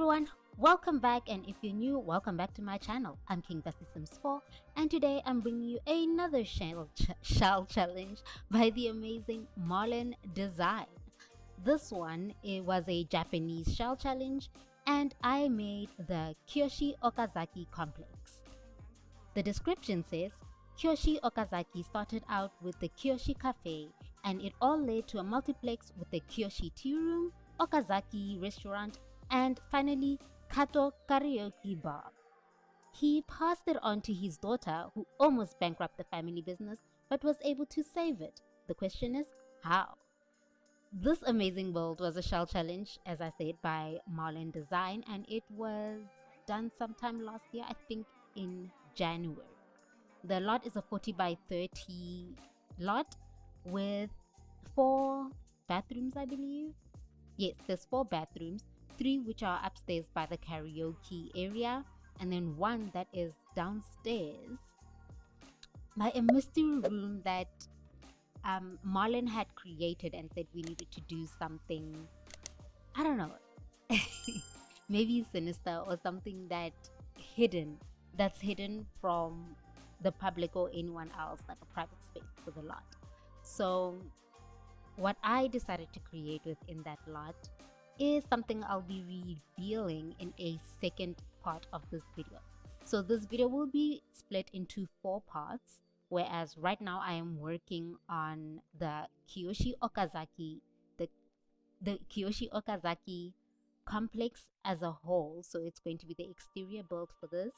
everyone, welcome back, and if you're new, welcome back to my channel. I'm King Dusty Sims 4, and today I'm bringing you another shell challenge by the amazing Malin design. This one, it was a Japanese shell challenge, and I made the Kiyoshi Okazaki Complex. The description says, Kiyoshi Okazaki started out with the Kiyoshi Cafe, and it all led to a multiplex with the Kiyoshi Tea Room, Okazaki Restaurant, and finally Kato Karaoke Bar. He passed it on to his daughter, who almost bankrupted the family business but was able to save it. The question is, how? This amazing build was a shell challenge, as I said, by Malin Design, and it was done sometime last year, I think in January. The lot is a 40 by 30 lot with 4 bathrooms, I believe. Yes, there's 4 bathrooms, 3 which are upstairs by the karaoke area, and then 1 that is downstairs by a mystery room that Malin had created and said we needed to do something, I don't know, maybe sinister or something that's hidden from the public or anyone else, like a private space for the lot. So what I decided to create within that lot is something I'll be revealing in a second part of this video. So this video will be split into 4 parts, whereas right now I am working on the Kiyoshi Okazaki, the Kiyoshi Okazaki complex as a whole. So it's going to be the exterior build for this,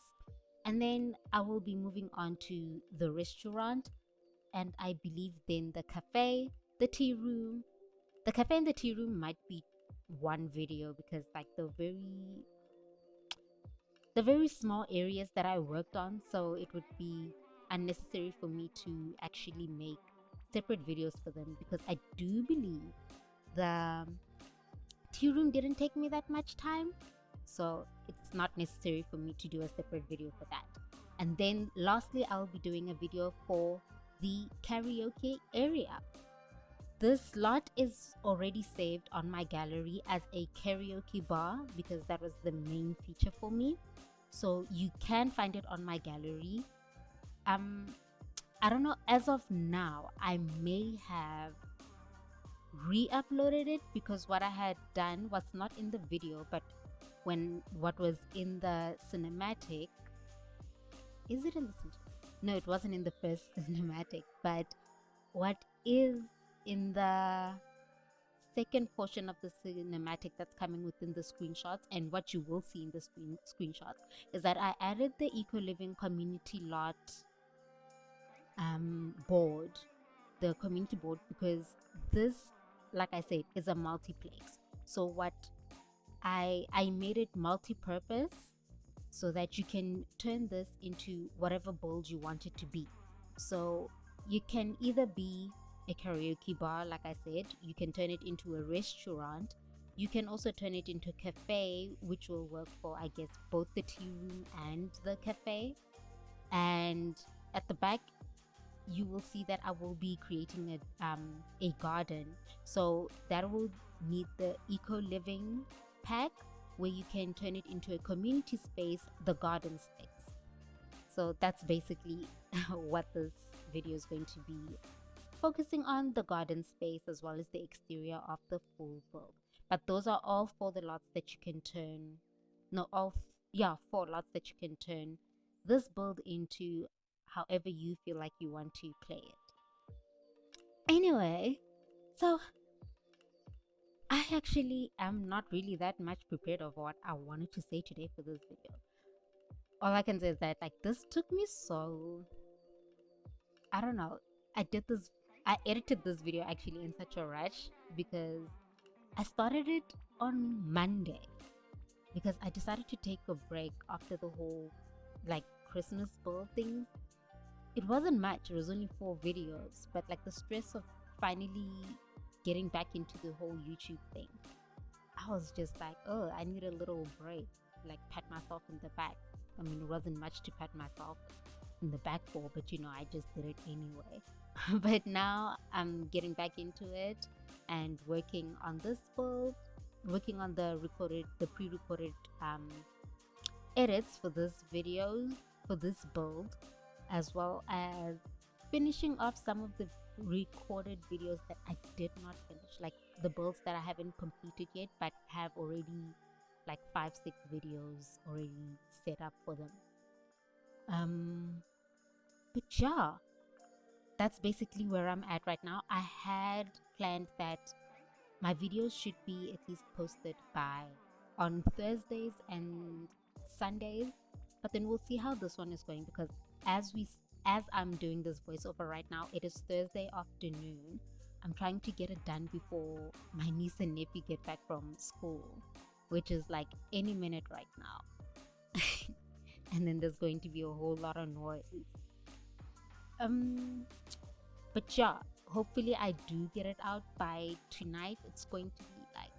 and then I will be moving on to the restaurant, and I believe then the cafe, the tea room. The cafe and the tea room might be one video because like the very small areas that I worked on, so it would be unnecessary for me to actually make separate videos for them, because I do believe the tea room didn't take me that much time, so it's not necessary for me to do a separate video for that. And then lastly, I'll be doing a video for the karaoke area. This lot is already saved on my gallery as a karaoke bar because that was the main feature for me. So you can find it on my gallery. I don't know, as of now, I may have re-uploaded it because what I had done was not in the video, but what was in the cinematic. Is it in the cinematic? No, it wasn't in the first cinematic, but what is in the second portion of the cinematic that's coming within the screenshots, and what you will see in the screenshots is that I added the eco living community lot board, the community board, because this, like I said, is a multiplex. So what I made it multi-purpose so that you can turn this into whatever build you want it to be. So you can either be a karaoke bar, like I said, you can turn it into a restaurant, you can also turn it into a cafe, which will work for, I guess, both the tea room and the cafe. And at the back you will see that I will be creating a garden, so that will need the eco living pack where you can turn it into a community space, the garden space. So that's basically what this video is going to be focusing on, the garden space as well as the exterior of the full build. But those are all 4 the lots that you can turn, 4 lots that you can turn this build into however you feel like you want to play it. Anyway, so I actually am not really that much prepared of what I wanted to say today for this video. All I can say is that like this took me so, I don't know, I edited this video actually in such a rush because I started it on Monday because I decided to take a break after the whole like Christmas build thing. It wasn't much, it was only 4 videos, but like the stress of finally getting back into the whole YouTube thing, I was just like, oh, I need a little break, like pat myself in the back. I mean, it wasn't much to pat myself in the back for, but you know, I just did it anyway. But now I'm getting back into it and working on this build, working on the pre-recorded edits for this video, for this build, as well as finishing off some of the recorded videos that I did not finish, like the builds that I haven't completed yet but have already like 5-6 videos already set up for them. But yeah, that's basically where I'm at right now. I had planned that my videos should be at least posted by on Thursdays and Sundays, but then we'll see how this one is going, because as I'm doing this voiceover right now, it is Thursday afternoon. I'm trying to get it done before my niece and nephew get back from school, which is like any minute right now. And then there's going to be a whole lot of noise. But yeah, hopefully I do get it out by tonight. It's going to be like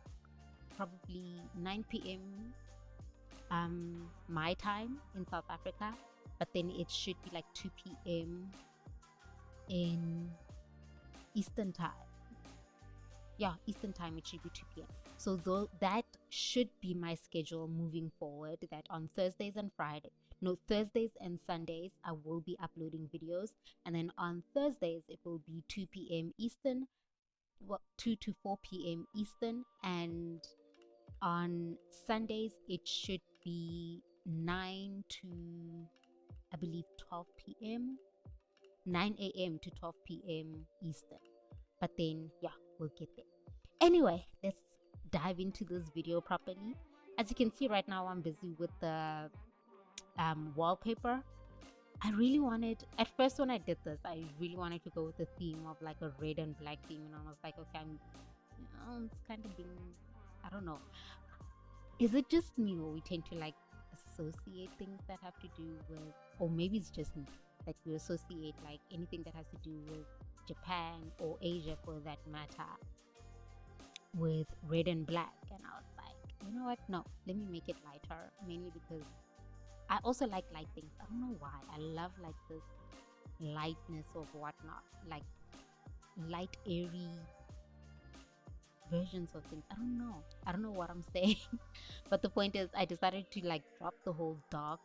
probably 9 p.m. My time in South Africa, but then it should be like 2 p.m. in Eastern time. Yeah, Eastern time, it should be 2 p.m. So though that should be my schedule moving forward, that on Thursdays and Thursdays and Sundays I will be uploading videos, and then on Thursdays it will be 2 p.m. Eastern, 2 to 4 p.m. Eastern, and on Sundays it should be 9 to, I believe, 12 p.m. 9 a.m. to 12 p.m. Eastern. But then yeah, we'll get there. Anyway, let's dive into this video properly. As you can see right now, I'm busy with the wallpaper. I really wanted, at first when I did this, I really wanted to go with the theme of like a red and black theme, and I was like, okay, it's kind of being, I don't know, is it just me, or we tend to like associate things that have to do with, or maybe it's just me, like we associate like anything that has to do with Japan or Asia for that matter with red and black. And I was like, you know what, no, let me make it lighter, mainly because I also like light things. I don't know why. I love like this lightness of whatnot, like light, airy versions of things. I don't know what I'm saying. But the point is, I decided to like drop the whole dark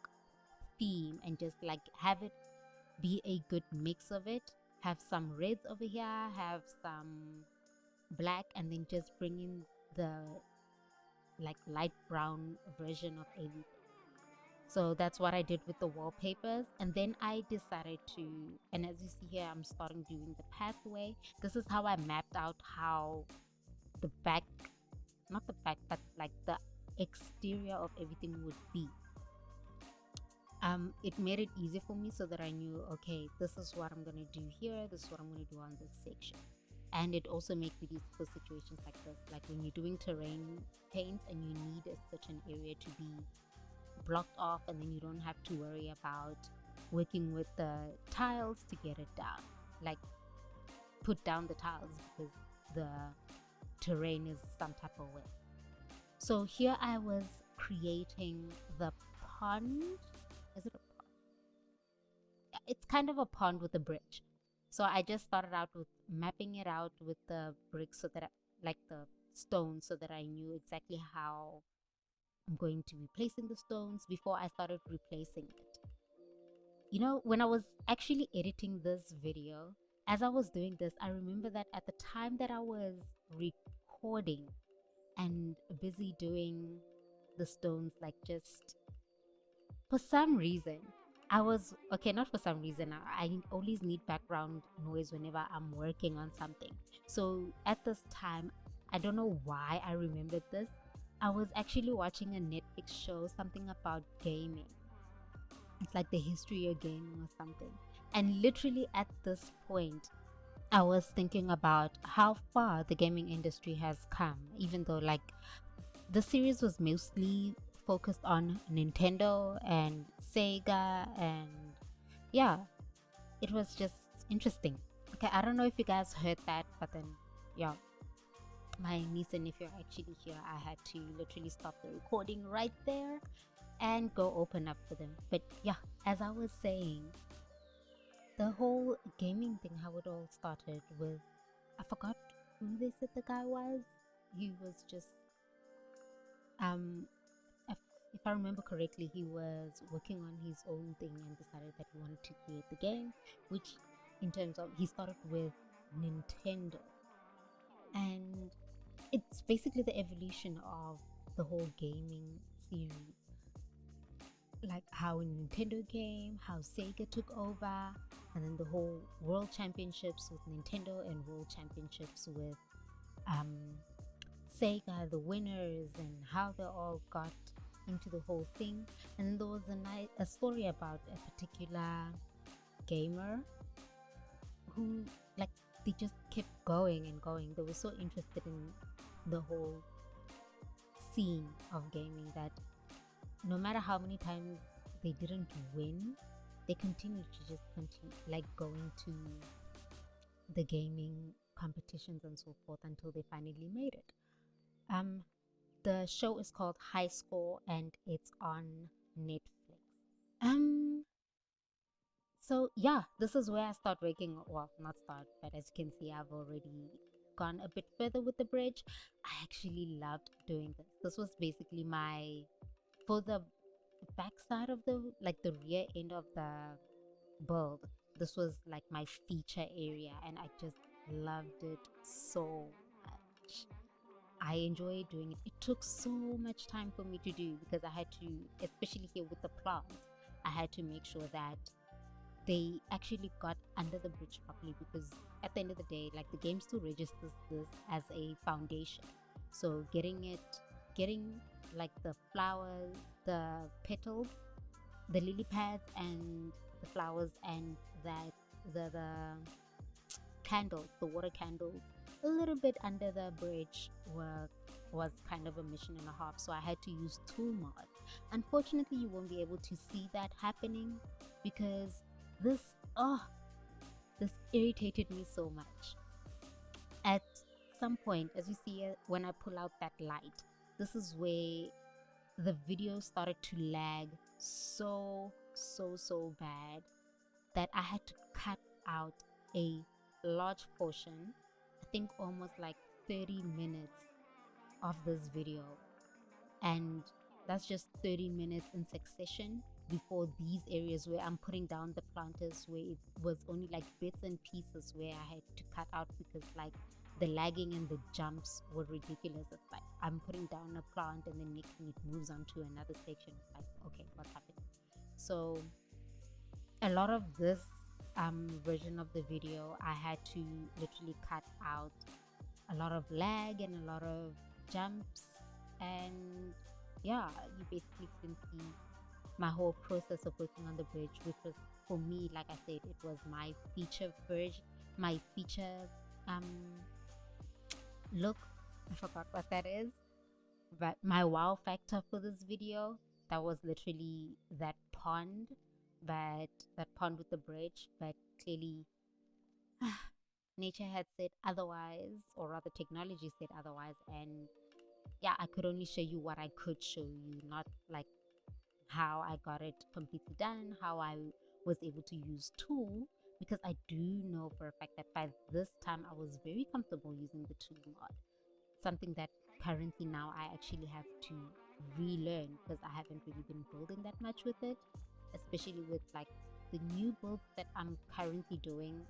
theme and just like have it be a good mix of it. Have some reds over here, have some black, and then just bring in the like light brown version of everything. So that's what I did with the wallpapers. And then I decided to, and as you see here, I'm starting doing the pathway. This is how I mapped out how the back, not the back, but like the exterior of everything would be. It made it easy for me so that I knew, okay, this is what I'm going to do here, this is what I'm going to do on this section. And it also makes it easy for situations like this, like when you're doing terrain paints and you need a certain area to be blocked off, and then you don't have to worry about working with the tiles to get it down, like put down the tiles because the terrain is some type of way. So here I was creating the pond. Is it a pond? It's kind of a pond with a bridge. So I just started out with mapping it out with the bricks, so that like the stones, so that I knew exactly how I'm going to be placing the stones before I started replacing it. You know, when I was actually editing this video, as I was doing this, I remember that at the time that I was recording and busy doing the stones, like just for some reason, I was, okay, not for some reason, I always need background noise whenever I'm working on something. So at this time, I don't know why I remembered this. I was actually watching a Netflix show, something about gaming. It's like the history of gaming or something. And literally at this point, I was thinking about how far the gaming industry has come, even though like the series was mostly focused on Nintendo and Sega, and yeah, it was just interesting. Okay, I don't know if you guys heard that, but then yeah, my niece and nephew are actually here. I had to literally stop the recording right there and go open up for them. But yeah, as I was saying, the whole gaming thing, how it all started with, I forgot who they said the guy was. He was just Um, if, if I remember correctly, he was working on his own thing and decided that he wanted to create the game, which, in terms of, he started with Nintendo, and it's basically the evolution of the whole gaming series, like how a Nintendo game, how Sega took over, and then the whole World Championships with Nintendo and World Championships with um, Sega, the winners, and how they all got into the whole thing. And then there was a story about a particular gamer who, like, they just kept going and going. They were so interested in the whole scene of gaming that no matter how many times they didn't win, they continued to just continue, like, going to the gaming competitions and so forth until they finally made it. The show is called High Score and it's on Netflix. Um, so yeah, this is where I start working. Well, not start, but as you can see, I've already gone a bit further with the bridge. I actually loved doing this. This was basically my, for the backside of the, like the rear end of the build, this was like my feature area, and I just loved it so much. I enjoyed doing it. It took so much time for me to do because I had to, especially here with the plants, I had to make sure that they actually got under the bridge properly, because at the end of the day, like, the game still registers this as a foundation. So getting like the flowers, the petals, the lily pads, and the flowers, and that the candles, the water candles, a little bit under the bridge was kind of a mission and a half. So I had to use tool mod. Unfortunately, you won't be able to see that happening because this this irritated me so much. At some point, as you see, when I pull out that light, this is where the video started to lag so bad that I had to cut out a large portion, I think almost like 30 minutes of this video. And that's just 30 minutes in succession before these areas where I'm putting down the planters, where it was only like bits and pieces where I had to cut out because, like, the lagging and the jumps were ridiculous. It's like I'm putting down a plant and then next thing it moves on to another section. It's like, okay, what's happening? So a lot of this version of the video, I had to literally cut out a lot of lag and a lot of jumps, and yeah, you basically can see my whole process of working on the bridge, which was, for me, like I said, it was my feature version, my feature um look. I forgot what that is, but my wow factor for this video, that was literally that pond, but that pond with the bridge. But clearly nature had said otherwise, or rather technology said otherwise, and yeah, I could only show you what I could show you, not like how I got it completely done, how I was able to use tool, because I do know for a fact that by this time I was very comfortable using the tool mod, something that currently now I actually have to relearn because I haven't really been building that much with it, especially with like the new builds that I'm currently doing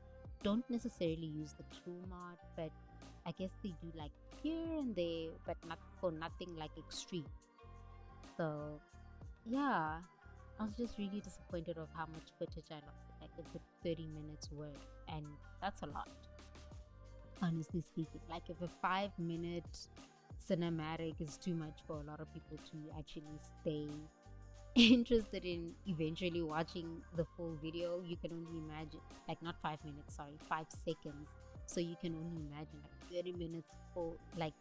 don't necessarily use the tool mod, but I guess they do like here and there, but not for nothing like extreme. So yeah, I was just really disappointed of how much footage I lost, like a good 30 minutes worth, and that's a lot, honestly speaking. Like, if a 5 minute cinematic is too much for a lot of people to actually stay interested in eventually watching the full video, you can only imagine, like, not 5 minutes, sorry, 5 seconds. So you can only imagine like 30 minutes full, like,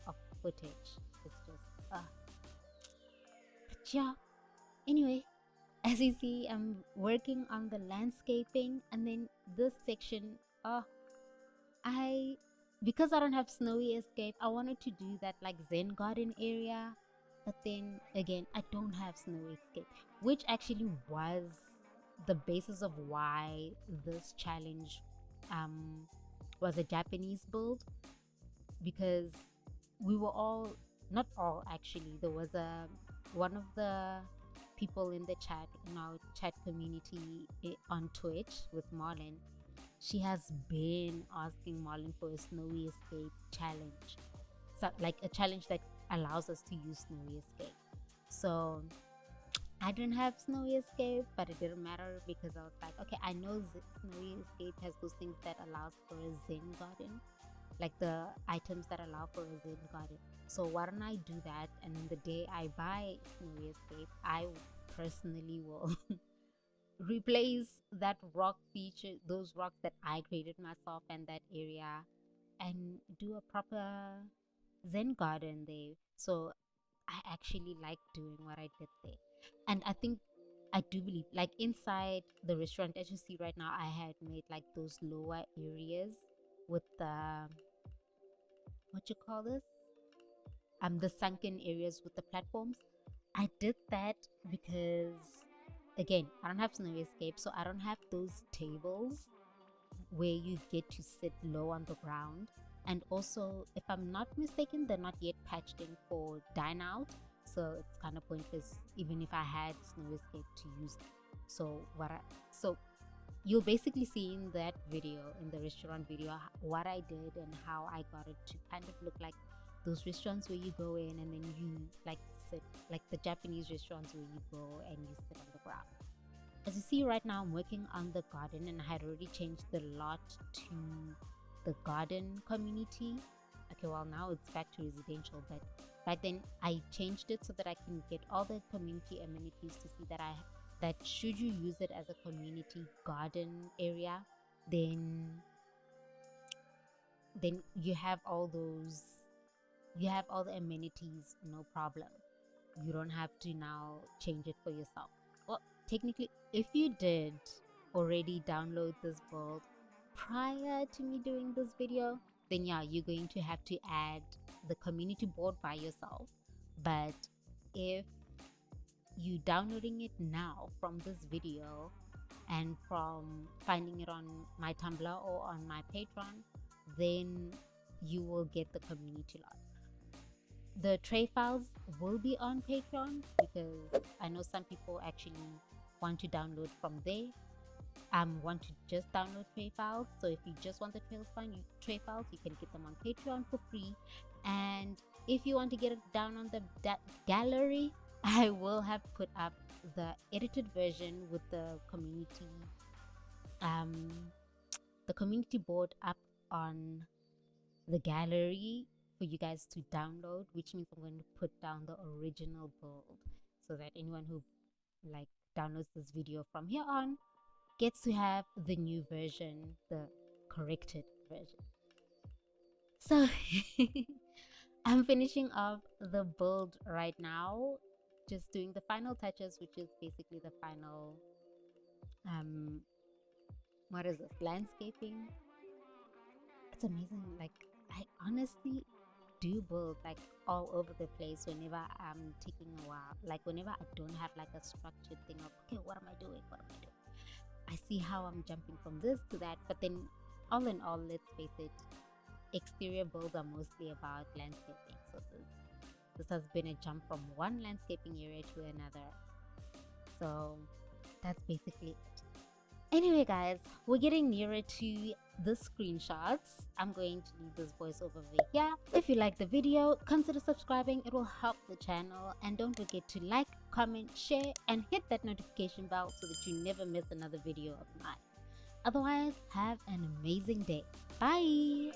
of footage. It's just but yeah, anyway, as you see, I'm working on the landscaping, and then this section, I because I don't have snowy escape, I wanted to do that like Zen garden area, but then again, I don't have snowy escape, which actually was the basis of why this challenge was a Japanese build, because we were all not all actually. There was one of the people in the chat, in our chat community on Twitch with Malin. She has been asking Malin for a snowy escape challenge, so like a challenge that allows us to use snowy escape. So I didn't have snowy escape, but it didn't matter because I was like, okay, I know snowy escape has those things that allows for a zen garden, like the items that allow for a zen garden. So why don't I do that, and then the day I buy snowy escape, I personally will replace that rock feature, those rocks that I created myself and that area, and do a proper zen garden there. So I actually like doing what I did there. And I think I do believe, like inside the restaurant, as you see right now, I had made like those lower areas with the, what you call this, the sunken areas with the platforms. I did that because, again, I don't have snow escape, so I don't have those tables where you get to sit low on the ground. And also, if I'm not mistaken, they're not yet patched in for dine out, so it's kind of pointless even if I had snow escape to use them. So you'll basically see in that video, in the restaurant video, what I did and how I got it to kind of look like those restaurants where you go in and then you like sit, like the Japanese restaurants where you go and you sit on the ground. As you see right now, I'm working on the garden, and I had already changed the lot to the garden community. Okay, well now it's back to residential, but back then I changed it so that I can get all the community amenities to see that should you use it as a community garden area, then you have all the amenities, no problem. You don't have to now change it for yourself. Well, technically, if you did already download this build prior to me doing this video, then yeah, you're going to have to add the community board by yourself. But if you downloading it now from this video and from finding it on my Tumblr or on my Patreon, then you will get the community lot. The tray files will be on Patreon because I know some people actually want to download from there. Want to just download tray files. So if you just want the tray files, you can get them on Patreon for free. And if you want to get it down on the gallery, I will have put up the edited version with the community board up on the gallery for you guys to download, which means I'm going to put down the original build so that anyone who like downloads this video from here on gets to have the new version, the corrected version. So I'm finishing off the build right now, just doing the final touches, which is basically the final what is this, landscaping. It's amazing. Like, I honestly do build like all over the place whenever I'm taking a while, like whenever I don't have like a structured thing of, okay, what am I doing, I see how I'm jumping from this to that. But then all in all, let's face it, exterior builds are mostly about landscaping. So this has been a jump from one landscaping area to another. So that's basically it. Anyway guys, we're getting nearer to the screenshots. I'm going to leave this voiceover over here. If you like the video, consider subscribing. It will help the channel. And don't forget to like, comment, share, and hit that notification bell so that you never miss another video of mine. Otherwise, have an amazing day. Bye!